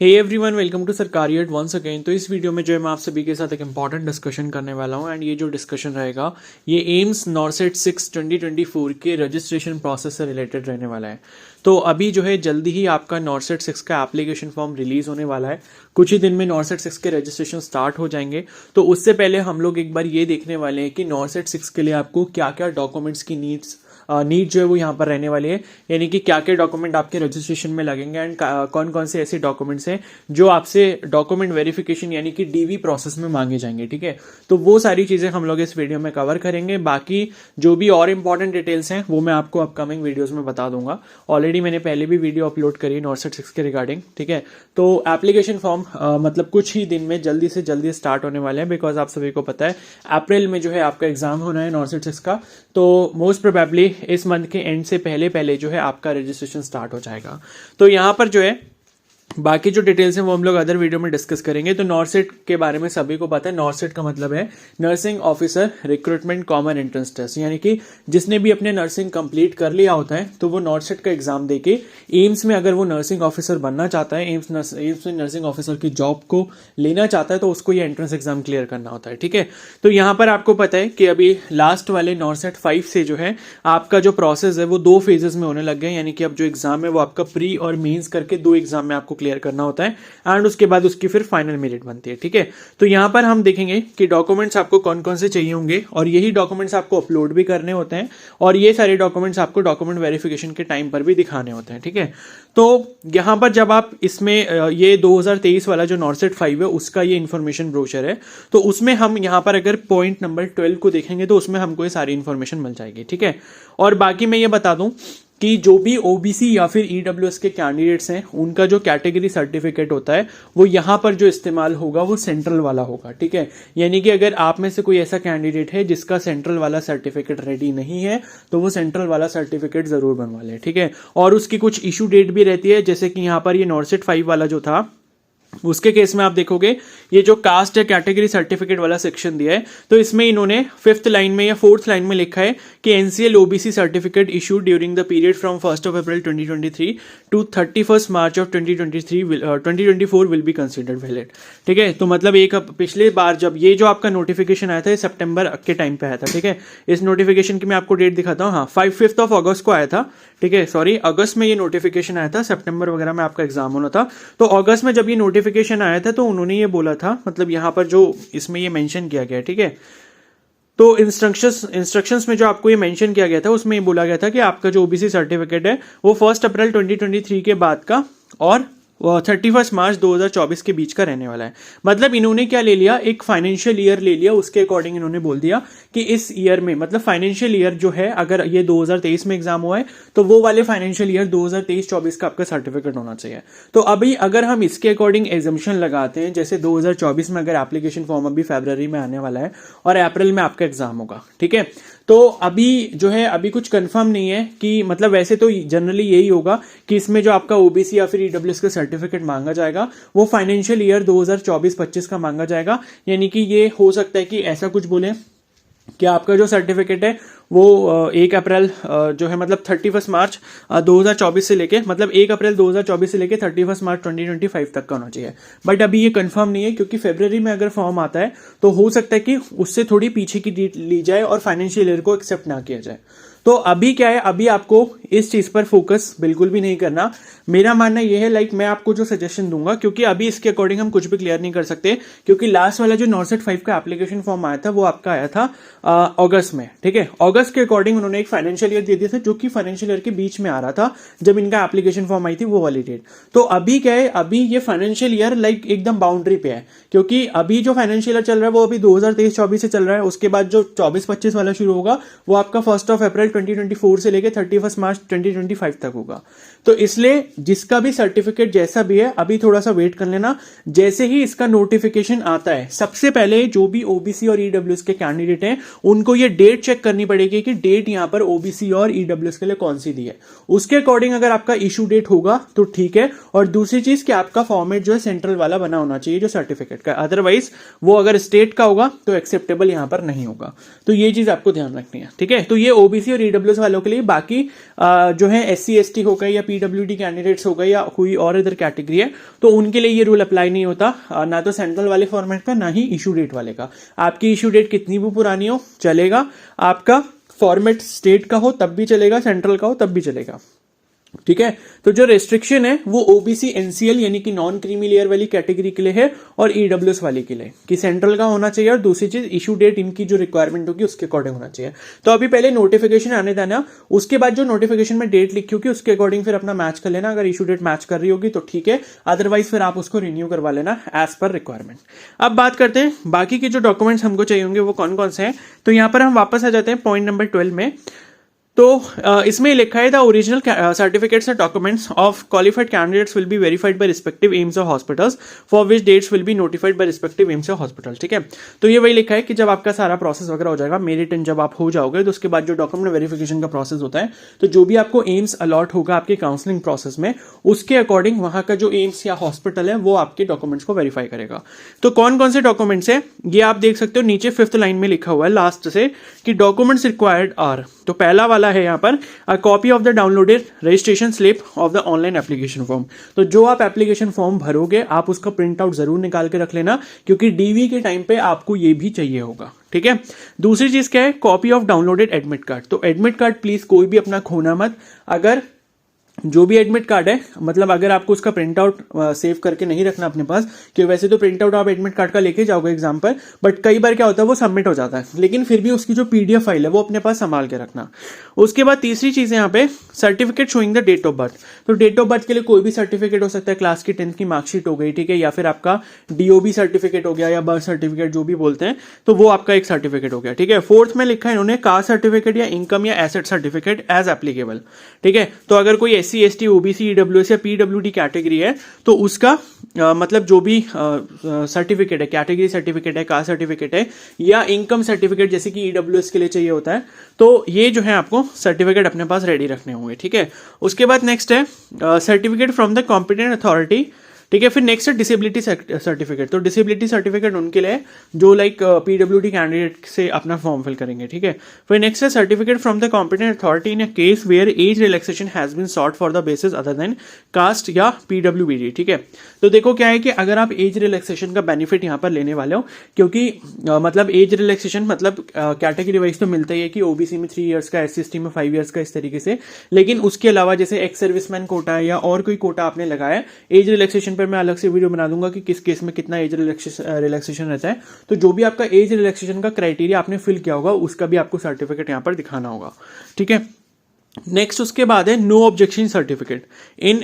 Hey everyone, welcome to Sarkariyat once again. तो इस video में जो है मैं आप सभी के साथ एक इंपॉर्टेंट डिस्कशन करने वाला हूं एंड ये जो डिस्कशन रहेगा ये एम्स नॉर्सेट 6 2024 के रजिस्ट्रेशन प्रोसेस से रिलेटेड रहने वाला है। तो अभी जो है जल्दी ही आपका नॉर्सेट 6 का एप्लीकेशन फॉर्म रिलीज होने वाला है। कुछ ही दिन में नॉर्सेट 6 के रजिस्ट्रेशन स्टार्ट हो जाएंगे। तो उससे पहले हम लोग एक बार ये देखने वाले हैं कि नॉर्सेट 6 के लिए आपको क्या क्या डॉक्यूमेंट्स की नीड जो है वो यहाँ पर रहने वाली है, यानी कि क्या क्या डॉक्यूमेंट आपके रजिस्ट्रेशन में लगेंगे एंड कौन कौन से ऐसे डॉक्यूमेंट्स हैं जो आपसे डॉक्यूमेंट वेरिफिकेशन यानी कि डीवी प्रोसेस में मांगे जाएंगे। ठीक है, तो वो सारी चीज़ें हम लोग इस वीडियो में कवर करेंगे। बाकी जो भी और इंपॉर्टेंट डिटेल्स हैं वो मैं आपको अपकमिंग वीडियोज़ में बता दूंगा। ऑलरेडी मैंने पहले भी वीडियो अपलोड करी है नॉर्सेट 6 के रिगार्डिंग। ठीक है, तो एप्लीकेशन फॉर्म मतलब कुछ ही दिन में जल्दी से जल्दी स्टार्ट होने वाले हैं, बिकॉज आप सभी को पता है अप्रैल में जो है आपका एग्जाम होना है नॉर्सेट 6 का। तो मोस्ट प्रोबेबली इस मंथ के एंड से पहले पहले जो है आपका रजिस्ट्रेशन स्टार्ट हो जाएगा। तो यहाँ पर जो है बाकी जो डिटेल्स हैं वो हम लोग अदर वीडियो में डिस्कस करेंगे। तो नॉर्सेट के बारे में सभी को पता है, नॉर्सेट का मतलब है nursing officer recruitment common entrance test, यानी कि जिसने भी अपने नर्सिंग कंप्लीट कर लिया होता है तो वो नॉर्सेट का एग्जाम देके एम्स में अगर वो नर्सिंग ऑफिसर बनना चाहता है, एम्स में नर्सिंग ऑफिसर की जॉब को लेना चाहता है, तो उसको ये एंट्रेंस एग्जाम क्लियर करना होता है। ठीक है, तो यहाँ पर आपको पता है कि अभी लास्ट वाले नॉर्सेट 5 से जो है आपका जो प्रोसेस है वो 2 फेजेस में होने लग गए, यानी कि अब जो एग्जाम है वो आपका प्री और मेंस करके 2 एग्जाम में आपको क्लियर करना होता है एंड उसके बाद उसकी फिर फाइनल मेरिट बनती है। ठीक है, तो यहां पर हम देखेंगे कि डॉक्यूमेंट्स आपको कौन कौन से चाहिए होंगे और यही डॉक्यूमेंट्स आपको अपलोड भी करने होते हैं और ये सारे डॉक्यूमेंट्स आपको डॉक्यूमेंट वेरिफिकेशन के टाइम पर भी दिखाने होते हैं। ठीक है, तो यहां पर जब आप इसमें ये 2023 वाला जो नॉर्सेट 5 है उसका ये इन्फॉर्मेशन ब्रोशर है, तो उसमें हम यहां पर अगर पॉइंट नंबर 12 को देखेंगे तो उसमें हमको ये सारी इन्फॉर्मेशन मिल जाएगी। ठीक है, और बाकी मैं ये बता दूं कि जो भी ओबीसी या फिर ईडब्ल्यूएस के कैंडिडेट्स हैं उनका जो कैटेगरी सर्टिफिकेट होता है वो यहाँ पर जो इस्तेमाल होगा वो सेंट्रल वाला होगा। ठीक है, यानी कि अगर आप में से कोई ऐसा कैंडिडेट है जिसका सेंट्रल वाला सर्टिफिकेट रेडी नहीं है तो वो सेंट्रल वाला सर्टिफिकेट जरूर बनवा ले। ठीक है, और उसकी कुछ इशू डेट भी रहती है, जैसे कि यहाँ पर ये नॉर्सेट 5 वाला जो था उसके केस में आप देखोगे ये जो कास्ट या कैटेगरी सर्टिफिकेट वाला सेक्शन दिया है तो इसमें इन्होंने 5th लाइन में या 4th लाइन में लिखा है कि NCL OBC certificate issued during the period from 1st of April 2023 to 31st March of 2024 will be considered valid. ठीक है, तो मतलब एक पिछले बार जब ये जो आपका नोटिफिकेशन आया था सितंबर के टाइम पे आया था। ठीक है, इस नोटिफिकेशन की मैं आपको डेट दिखाता हूँ। हाँ, 5th of August को आया था। ठीक है, सॉरी, अगस्त में ये नोटिफिकेशन आया था, सितंबर वगैरह में आपका एग्जाम होना था। तो अगस्त में जब ये नोटिफिकेशन आया था तो उन्होंने ये बोला था, मतलब यहाँ पर जो इसमें ये मेंशन किया गया। ठीक है, तो इंस्ट्रक्शंस में जो आपको ये मेंशन किया गया था उसमें ये बोला गया था कि आपका जो ओबीसी सर्टिफिकेट है वो 1 अप्रैल 2023 के बाद का और 31 मार्च 2024 के बीच का रहने वाला है। मतलब इन्होंने क्या ले लिया, एक फाइनेंशियल ईयर ले लिया, उसके अकॉर्डिंग इन्होंने बोल दिया कि इस ईयर में, मतलब फाइनेंशियल ईयर जो है अगर ये 2023 में एग्जाम हुआ है तो वो वाले फाइनेंशियल ईयर 2023-24 का आपका सर्टिफिकेट होना चाहिए। तो अभी अगर हम इसके अकॉर्डिंग एग्जम्पशन लगाते हैं, जैसे 2024 में अगर एप्लीकेशन फॉर्म अभी फरवरी में आने वाला है और अप्रैल में आपका एग्जाम होगा। ठीक है, तो अभी जो है अभी कुछ कंफर्म नहीं है कि, मतलब वैसे तो जनरली यही होगा कि इसमें जो आपका ओबीसी या फिर ईडब्ल्यूएस का सर्टिफिकेट मांगा जाएगा वो फाइनेंशियल ईयर 2024-25 का मांगा जाएगा। यानी कि ये हो सकता है कि ऐसा कुछ बोले कि आपका जो सर्टिफिकेट है वो 1 अप्रैल जो है मतलब 31 मार्च 2024 से लेके, मतलब 1 अप्रैल 2024 से लेके 31 मार्च 2025 तक का होना चाहिए। बट अभी ये कंफर्म नहीं है, क्योंकि फरवरी में अगर फॉर्म आता है तो हो सकता है कि उससे थोड़ी पीछे की डेट ली जाए और फाइनेंशियल ईयर को एक्सेप्ट ना किया जाए। तो अभी क्या है, अभी आपको इस चीज पर फोकस बिल्कुल भी नहीं करना। मेरा मानना यह है, लाइक मैं आपको जो सजेशन दूंगा, क्योंकि अभी इसके अकॉर्डिंग हम कुछ भी क्लियर नहीं कर सकते, क्योंकि लास्ट वाला जो नॉर्सेट 5 का एप्लीकेशन फॉर्म आया था वो आपका आया था अगस्त में। ठीक है, अगस्त के अकॉर्डिंग उन्होंने एक फाइनेंशियल ईयर दे दिया था जो कि फाइनेंशियल ईयर के बीच में आ रहा था जब इनका एप्लीकेशन फॉर्म आई थी वो वाली डेट। तो अभी क्या है, अभी ये फाइनेंशियल ईयर लाइक एकदम बाउंड्री पे है, क्योंकि अभी जो फाइनेंशियल ईयर चल रहा है वो अभी 2023-24 से चल रहा है। उसके बाद जो 24-25 वाला शुरू होगा वो आपका 1 अप्रैल 2024 से लेके 31 मार्च 2025 तक होगा। तो इसलिए जिसका भी सर्टिफिकेट जैसा भी है अभी थोड़ा सा वेट कर लेना। जैसे ही इसका नोटिफिकेशन आता है सबसे पहले जो भी ओबीसी और ईडब्ल्यूएस के कैंडिडेट हैं उनको ये डेट चेक करनी पड़ेगी कि डेट यहां पर ओबीसी और ईडब्ल्यूएस के लिए कौन सी दी है। उसके अकॉर्डिंग अगर आपका इशू डेट होगा तो ठीक है, और दूसरी चीज कि आपका फॉर्मेट जो है सेंट्रल वाला बना होना चाहिए जो सर्टिफिकेट का, अदरवाइज वो अगर स्टेट का होगा तो एक्सेप्टेबल यहां पर नहीं होगा। तो ये चीज आपको ध्यान रखनी है। ठीक है, तो ये ओबीसी और और ईडब्ल्यूएस वालों के लिए, बाकी जो है SC ST हो गए या PWD कैंडिडेट्स हो गए या कोई और इधर कैटेगरी है तो उनके लिए ये रूल अप्लाई नहीं होता, ना तो सेंट्रल वाले फॉर्मेट का ना ही इशू डेट वाले का। आपकी इशू डेट कितनी भी पुरानी हो चलेगा, आपका फॉर्मेट स्टेट का हो तब भी चलेगा, सेंट्रल का हो तब भी चलेगा, ठीक है। तो जो रेस्ट्रिक्शन है वो ओबीसी NCL यानी कि नॉन क्रीमी लेयर वाली कैटेगरी के लिए है और ईडब्ल्यूएस वाली के लिए कि सेंट्रल का होना चाहिए, और दूसरी चीज इशू डेट इनकी जो रिक्वायरमेंट होगी उसके अकॉर्डिंग होना चाहिए। तो अभी पहले नोटिफिकेशन आने देना, उसके बाद जो नोटिफिकेशन में डेट लिखी होगी उसके अकॉर्डिंग फिर अपना मैच कर लेना। अगर इशू डेट मैच कर रही होगी तो ठीक है, अदरवाइज फिर आप उसको रिन्यू करवा लेना एज पर रिक्वायरमेंट। अब बात करते हैं बाकी के जो डॉक्यूमेंट्स हमको चाहिए होंगे वो कौन कौन से हैं। तो यहां पर हम वापस आ जाते हैं पॉइंट नंबर 12 में। तो इसमें लिखा है the original certificates and documents of qualified candidates will be verified by respective AIIMS of hospitals for which dates will be notified by respective AIIMS of hospital, ठीक है। तो ये वही लिखा है कि जब आपका सारा प्रोसेस वगैरह हो जाएगा, मेरिट इन जब आप हो जाओगे तो उसके बाद जो डॉक्यूमेंट वेरिफिकेशन का प्रोसेस होता है, तो जो भी आपको एम्स अलॉट होगा आपके काउंसलिंग प्रोसेस में, उसके अकॉर्डिंग वहां का जो एम्स या हॉस्पिटल है वो आपके डॉक्यूमेंट्स को वेरीफाई करेगा। तो कौन कौन से डॉक्यूमेंट्स है ये आप देख सकते हो, नीचे 5th लाइन में लिखा हुआ है लास्ट से कि डॉक्यूमेंट्स रिक्वायर्ड आर। तो पहला वाला है यहाँ पर a copy of the downloaded registration slip of the online application form। तो जो आप एप्लीकेशन फॉर्म भरोगे आप उसका प्रिंट आउट जरूर निकाल के रख लेना, क्योंकि डीवी के टाइम पे आपको ये भी चाहिए होगा, ठीक है। दूसरी चीज क्या है, copy of downloaded admit card. तो एडमिट कार्ड प्लीज कोई भी अपना खोना मत। अगर जो भी एडमिट कार्ड है, मतलब अगर आपको उसका प्रिंट आउट सेव करके नहीं रखना अपने पास, कि वैसे तो प्रिंट आउट आप एडमिट कार्ड का लेके जाओगे एग्जाम पर, बट कई बार क्या होता है वो सबमिट हो जाता है, लेकिन फिर भी उसकी जो PDF फाइल है वो अपने पास संभाल के रखना। उसके बाद तीसरी चीज है यहाँ पे certificate showing the date of birth. तो डेट ऑफ बर्थ के लिए कोई भी सर्टिफिकेट हो सकता है, क्लास की 10th की मार्कशीट हो गई, ठीक है, या फिर आपका DOB सर्टिफिकेट हो गया या बर्थ सर्टिफिकेट जो भी बोलते हैं, तो वो आपका एक सर्टिफिकेट हो गया, ठीक है। 4th में लिखा है इन्होंने कास्ट सर्टिफिकेट या इनकम या एसेट सर्टिफिकेट एज एप्लीकेबल, ठीक है। तो अगर कोई SC ST OBC EWS या PWD कैटेगरी है तो उसका मतलब जो भी सर्टिफिकेट है, कैटेगरी सर्टिफिकेट है, कास्ट सर्टिफिकेट है या इनकम सर्टिफिकेट जैसे कि EWS के लिए चाहिए होता है, तो ये जो है आपको सर्टिफिकेट अपने पास रेडी रखने होंगे, ठीक है। उसके बाद नेक्स्ट है certificate from the competent authority, ठीक है। फिर नेक्स्ट है डिसेबिलिटी सर्टिफिकेट। तो डिसेबिलिटी सर्टिफिकेट उनके लिए जो लाइक PWD कैंडिडेट से अपना फॉर्म फिल करेंगे, ठीक है। फिर नेक्स्ट है certificate from the competent authority in a case where age relaxation has been sought for the basis other than caste या PWBD, ठीक है। तो देखो क्या है कि अगर आप एज रिलैक्सेशन का बेनिफिट यहाँ पर लेने वाले हो, क्योंकि मतलब एज रिलैक्सेशन मतलब कैटेगरी वाइज तो मिलता ही है कि OBC में 3 ईयर्स का, SC ST में 5 ईयर्स का, इस तरीके से, लेकिन उसके अलावा जैसे एक्स सर्विसमैन कोटा है या और कोई कोटा आपने लगाया, एज रिलैक्सेशन पर मैं अलग से वीडियो बना दूंगा कि किस केस में कितना एज रिलैक्सेशन रहता है। तो जो भी आपका एज रिलैक्सेशन का क्राइटेरिया आपने फिल किया होगा उसका भी आपको सर्टिफिकेट यहां पर दिखाना होगा, ठीक है। नेक्स्ट उसके बाद है no objection certificate in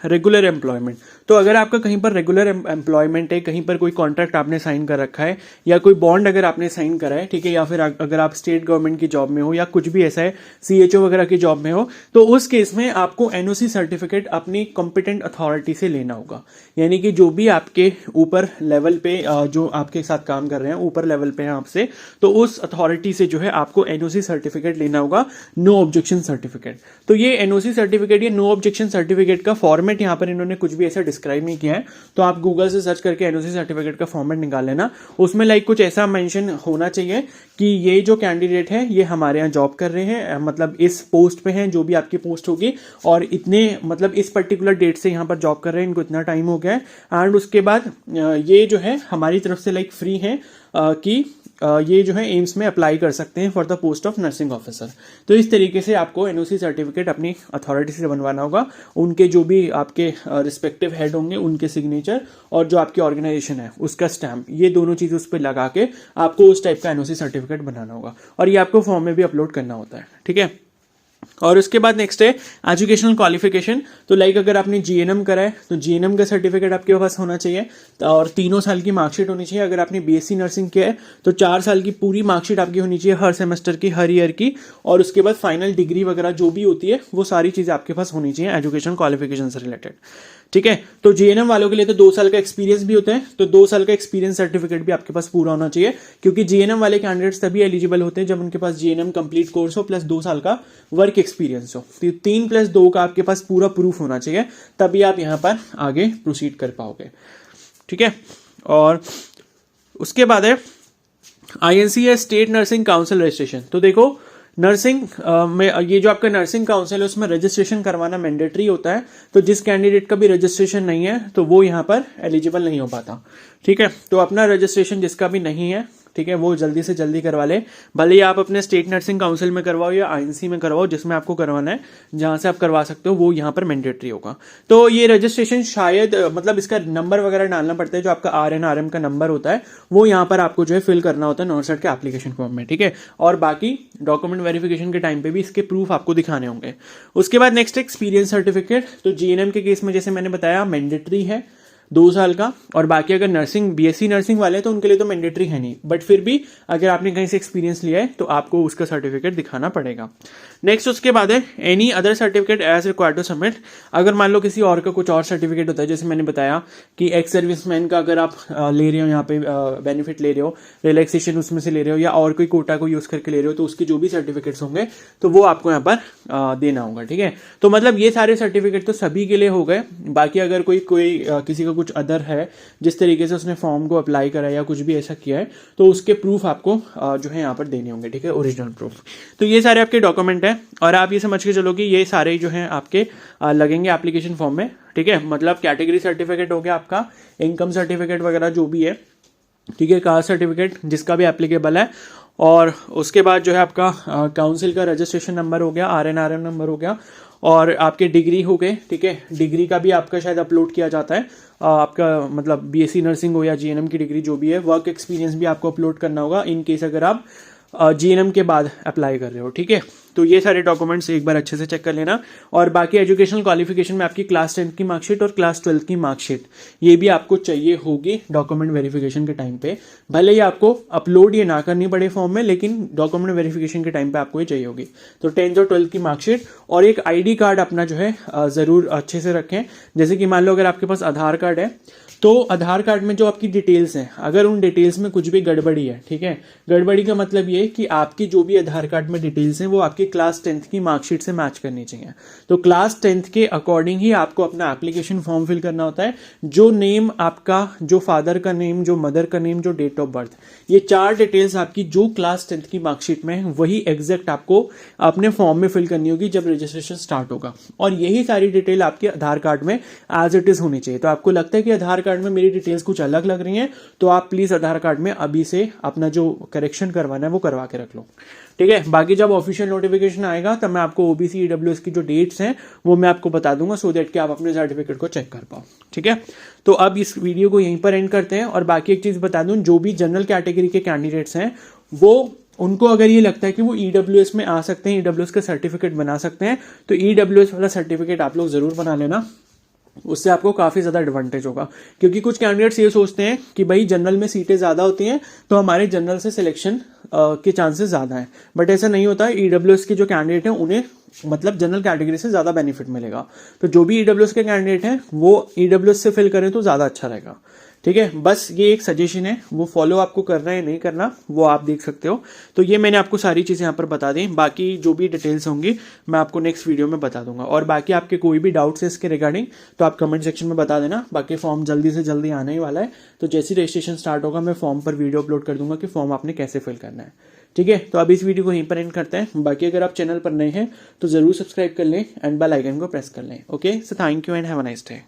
regular employment. तो अगर आपका कहीं पर रेगुलर एम्प्लॉयमेंट है, कहीं पर कोई कॉन्ट्रैक्ट आपने साइन कर रखा है या कोई बॉन्ड अगर आपने साइन करा है, ठीक है, या फिर अगर आप स्टेट गवर्नमेंट की जॉब में हो या कुछ भी ऐसा है CHO वगैरह की जॉब में हो, तो उस केस में आपको NOC सर्टिफिकेट अपनी कॉम्पिटेंट अथॉरिटी से लेना होगा। यानी कि जो भी आपके ऊपर लेवल पे जो आपके साथ काम कर रहे हैं, ऊपर लेवल पे हैं आपसे, तो उस अथॉरिटी से जो है आपको NOC सर्टिफिकेट लेना होगा, नो ऑब्जेक्शन सर्टिफिकेट। तो ये NOC सर्टिफिकेट या नो ऑब्जेक्शन सर्टिफिकेट का फॉर्मेट यहाँ पर इन्होंने कुछ भी ऐसा डिस्क्राइब नहीं किया है, तो आप गूगल से सर्च करके NOC सर्टिफिकेट का फॉर्मेट निकाल लेना। उसमें लाइक कुछ ऐसा मेंशन होना चाहिए कि ये जो कैंडिडेट है ये हमारे यहाँ जॉब कर रहे हैं, मतलब इस पोस्ट पे हैं, जो भी आपकी पोस्ट होगी, और इतने मतलब इस पर्टिकुलर डेट से यहाँ पर जॉब कर रहे हैं, इनको इतना टाइम हो गया है, एंड उसके बाद ये जो है हमारी तरफ से लाइक फ्री है कि ये जो है एम्स में अप्लाई कर सकते हैं for the post of nursing officer. तो इस तरीके से आपको NOC सर्टिफिकेट अपनी अथॉरिटी से बनवाना होगा, उनके जो भी आपके रिस्पेक्टिव हेड होंगे उनके सिग्नेचर और जो आपकी ऑर्गेनाइजेशन है उसका स्टैम्प, ये दोनों चीज़ उस पर लगा के आपको उस टाइप का NOC सर्टिफिकेट बनाना होगा, और ये आपको फॉर्म में भी अपलोड करना होता है, ठीक है। और उसके बाद नेक्स्ट है एजुकेशनल क्वालिफिकेशन। तो लाइक अगर आपने GNM करा है तो GNM का सर्टिफिकेट आपके पास होना चाहिए, और 3 साल की मार्कशीट होनी चाहिए। अगर आपने BSc नर्सिंग किया है तो 4 साल की पूरी मार्कशीट आपकी होनी चाहिए, हर सेमेस्टर की, हर ईयर की, और उसके बाद फाइनल डिग्री वगैरह जो भी होती है वो सारी चीज़ें आपके पास होनी चाहिए एजुकेशन क्वालिफिकेशन से रिलेटेड, ठीक है। तो GNM वालों के लिए तो 2 साल का एक्सपीरियंस भी होता है, तो 2 साल का एक्सपीरियंस सर्टिफिकेट भी आपके पास पूरा होना चाहिए, क्योंकि GNM वाले कैंडिडेट्स तभी एलिजिबल होते हैं जब उनके पास GNM कंप्लीट कोर्स हो प्लस 2 साल का वर्क एक्सपीरियंस हो। तो 3 + 2 का आपके पास पूरा प्रूफ होना चाहिए, तभी आप यहाँ पर आगे प्रोसीड कर पाओगे, ठीक है। और उसके बाद है INC या स्टेट नर्सिंग काउंसिल रजिस्ट्रेशन। तो देखो नर्सिंग में ये जो आपका नर्सिंग काउंसिल है उसमें रजिस्ट्रेशन करवाना मैंडेटरी होता है, तो जिस कैंडिडेट का भी रजिस्ट्रेशन नहीं है तो वो यहाँ पर एलिजिबल नहीं हो पाता। ठीक है, तो अपना रजिस्ट्रेशन जिसका भी नहीं है, ठीक है, वो जल्दी से जल्दी करवा ले। भले ही आप अपने स्टेट नर्सिंग काउंसिल में करवाओ या आईएनसी में करवाओ, जिसमें आपको करवाना है, जहां से आप करवा सकते हो, वो यहाँ पर मैंडेटरी होगा। तो ये रजिस्ट्रेशन शायद मतलब इसका नंबर वगैरह डालना पड़ता है, जो आपका RN/RM का नंबर होता है वो यहाँ पर आपको जो है फिल करना होता है नॉर्सेट के एप्लीकेशन फॉर्म में। ठीक है, और बाकी डॉक्यूमेंट वेरिफिकेशन के टाइम पे भी इसके प्रूफ आपको दिखाने होंगे। उसके बाद नेक्स्ट एक्सपीरियंस सर्टिफिकेट। तो जीएनएम के केस में जैसे मैंने बताया मैंडेटरी है 2 साल का, और बाकी अगर नर्सिंग BSc नर्सिंग वाले हैं तो उनके लिए तो मैंडेटरी है नहीं, बट फिर भी अगर आपने कहीं से एक्सपीरियंस लिया है तो आपको उसका सर्टिफिकेट दिखाना पड़ेगा। नेक्स्ट उसके बाद है any other certificate as required to submit. अगर मान लो किसी और का कुछ और सर्टिफिकेट होता है, जैसे मैंने बताया कि एक्स सर्विसमैन का अगर आप ले रहे हो यहाँ पे बेनिफिट ले रहे हो, रिलैक्सेशन उसमें से ले रहे हो, या और कोई कोटा को यूज करके ले रहे हो, तो उसके जो भी सर्टिफिकेट्स होंगे तो वो आपको यहाँ पर देना होगा। ठीक है, तो मतलब ये सारे सर्टिफिकेट तो सभी के लिए हो गए। बाकी अगर कोई किसी का कुछ अदर है, जिस तरीके से उसने फॉर्म को अप्लाई करा है या कुछ भी ऐसा किया है, तो उसके प्रूफ आपको जो है यहाँ पर देने होंगे। ठीक है, ओरिजिनल प्रूफ। तो ये सारे आपके डॉक्यूमेंट हैं, और आप ये समझ के चलो कि ये सारे जो हैं आपके लगेंगे एप्लीकेशन फॉर्म में। ठीक है, मतलब कैटेगरी सर्टिफिकेट हो गया आपका, इनकम सर्टिफिकेट वगैरह जो भी है, ठीक है, कास्ट सर्टिफिकेट जिसका भी एप्लीकेबल है, और उसके बाद जो है आपका काउंसिल का रजिस्ट्रेशन नंबर हो गया, RN/RM नंबर हो गया, और आपके डिग्री हो गए। ठीक है, डिग्री का भी आपका शायद अपलोड किया जाता है, आपका मतलब BSc नर्सिंग हो या GNM की डिग्री जो भी है। वर्क एक्सपीरियंस भी आपको अपलोड करना होगा इन केस अगर आप GNM के बाद अप्लाई कर रहे हो। ठीक है, तो ये सारे डॉक्यूमेंट्स एक बार अच्छे से चेक कर लेना। और बाकी एजुकेशनल क्वालिफिकेशन में आपकी क्लास 10th की मार्कशीट और क्लास 12th की मार्कशीट ये भी आपको चाहिए होगी डॉक्यूमेंट वेरिफिकेशन के टाइम पे। भले ही आपको अपलोड ये ना करनी पड़े फॉर्म में, लेकिन डॉक्यूमेंट वेरिफिकेशन के टाइम पे आपको ये चाहिए होगी। तो 10th और 12th की मार्कशीट और एक ID कार्ड अपना जो है ज़रूर अच्छे से रखें। जैसे कि मान लो अगर आपके पास आधार कार्ड है, तो आधार कार्ड में जो आपकी डिटेल्स हैं, अगर उन डिटेल्स में कुछ भी गड़बड़ी है, ठीक है, गड़बड़ी का मतलब ये कि आपकी जो भी आधार कार्ड में डिटेल्स हैं वो आपकी क्लास 10th की मार्कशीट से मैच करनी चाहिए। तो क्लास 10th के अकॉर्डिंग ही आपको अपना एप्लीकेशन फॉर्म फिल करना होता है। जो नेम आपका, जो फादर का नेम, जो मदर का नेम, जो डेट ऑफ बर्थ, ये 4 डिटेल्स आपकी जो क्लास 10th की मार्कशीट में है वही एग्जैक्ट आपको अपने फॉर्म में फिल करनी होगी जब रजिस्ट्रेशन स्टार्ट होगा। और यही सारी डिटेल आपके आधार कार्ड में एज इट इज होनी चाहिए। तो आपको लगता है कि आधार कार्ड में मेरी डिटेल्स कुछ अलग लग रही हैं, तो आप प्लीज आधार कार्ड में अभी से अपना जो करेक्शन करवाना है वो करवा के रख लो। ठीक है, बाकी जब ऑफिशियल नोटिफिकेशन आएगा तब मैं आपको OBC EWS की जो डेट्स हैं वो मैं आपको बता दूंगा, सो दैट कि आप अपने सर्टिफिकेट को चेक कर पाओ। ठीक है, तो अब इस वीडियो को यहीं पर एंड करते हैं। और बाकी एक चीज बता दूं, जो भी जनरल कैटेगरी के कैंडिडेट्स हैं वो उनको अगर ये लगता है कि वो EWS में आ सकते हैं, EWS का सर्टिफिकेट बना सकते हैं, तो EWS वाला सर्टिफिकेट आप लोग जरूर बना लेना। उससे आपको काफ़ी ज़्यादा एडवांटेज होगा, क्योंकि कुछ कैंडिडेट्स ये सोचते हैं कि भाई जनरल में सीटें ज़्यादा होती हैं तो हमारे जनरल से सिलेक्शन के चांसेस ज़्यादा हैं, बट ऐसा नहीं होता है। EWS के जो कैंडिडेट हैं उन्हें मतलब जनरल कैटेगरी से ज़्यादा बेनिफिट मिलेगा। तो जो भी EWS के कैंडिडेट हैं वो EWS से फिल करें तो ज़्यादा अच्छा रहेगा। ठीक है, बस ये एक सजेशन है, वो फॉलो आपको करना है नहीं करना वो आप देख सकते हो। तो ये मैंने आपको सारी चीज़ें यहाँ पर बता दी, बाकी जो भी डिटेल्स होंगी मैं आपको नेक्स्ट वीडियो में बता दूंगा। और बाकी आपके कोई भी डाउट्स है इसके रिगार्डिंग तो आप कमेंट सेक्शन में बता देना। बाकी फॉर्म जल्दी से जल्दी आने ही वाला है, तो जैसे रजिस्ट्रेशन स्टार्ट होगा मैं फॉर्म पर वीडियो अपलोड कर दूंगा कि फॉर्म आपने कैसे फिल करना है। ठीक है, तो अब इस वीडियो को यहीं पर एंड करते हैं। बाकी अगर आप चैनल पर नए हैं तो जरूर सब्सक्राइब कर लें एंड बेल आइकन को प्रेस कर लें। Okay, so thank you and have a nice day.